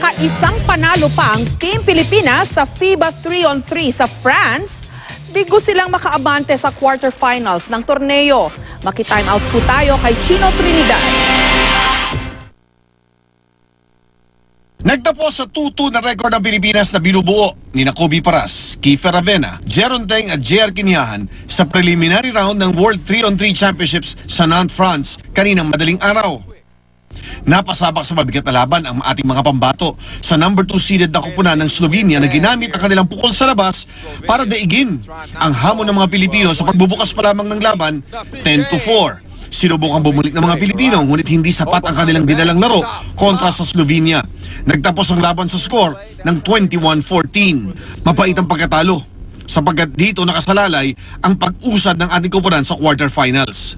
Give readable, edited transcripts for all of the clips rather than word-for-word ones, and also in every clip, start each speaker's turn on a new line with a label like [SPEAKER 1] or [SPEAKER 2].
[SPEAKER 1] nakaisang panalo pa ang Team Pilipinas sa FIBA 3-on-3 sa France, bigo silang makaabante sa quarterfinals ng torneo. Maki-time out po tayo kay Chino Trinidad.
[SPEAKER 2] Nagtapos sa 2-2 na record ng Pilipinas na binubuo ni Kobe Paras, Kiefer Ravena, Jeron Teng at JR Kiniahan sa preliminary round ng World 3-on-3 Championships sa Nantes, France kaninang madaling araw. Napasabak sa mabigat na laban ang ating mga pambato sa number 2 seeded na kupunan ng Slovenia na ginamit ang kanilang pukol sa labas para daigin ang hamon ng mga Pilipino sa pagbubukas pa lamang ng laban 10-4. Sinubukang bumulik ng mga Pilipino ngunit hindi sapat ang kanilang dinalang laro kontra sa Slovenia. Nagtapos ang laban sa score ng 21-14. Mapait ang pagkatalo sapagkat dito nakasalalay ang pag-usad ng ating kupunan sa quarterfinals.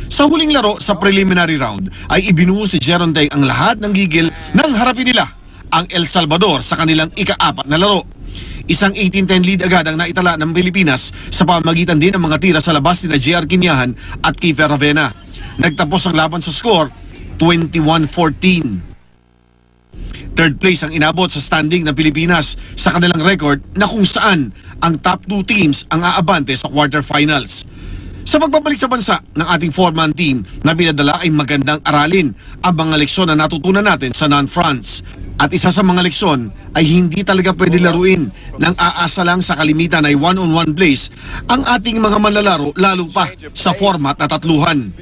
[SPEAKER 2] Sa huling laro sa preliminary round ay ibinuhos ni Jeron Teng ang lahat ng gigil nang harapin nila ang El Salvador sa kanilang ika-4 na laro. Isang 18-10 lead agad ang naitala ng Pilipinas sa pamamagitan din ng mga tira sa labas ni JR Kiniahan at Kiefer Ravena. Nagtapos ang laban sa score 21-14. Third place ang inabot sa standing ng Pilipinas sa kanilang record na kung saan ang top 2 teams ang aabante sa quarterfinals. Sa pagbabalik sa bansa ng ating 4-man team na binadala ay magandang aralin ang mga leksyon na natutunan natin sa Nantes, France. At isa sa mga leksyon ay hindi talaga pwede laruin nang aasa lang sa kalimitan ay one-on-one plays ang ating mga manlalaro lalo pa sa format na tatluhan.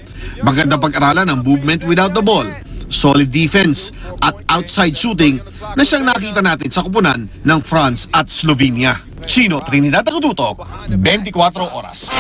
[SPEAKER 2] Magandang pag-aralan ang movement without the ball, solid defense at outside shooting na siyang nakita natin sa kupunan ng France at Slovenia. Chino Trinidad, Nakututok, 24 oras.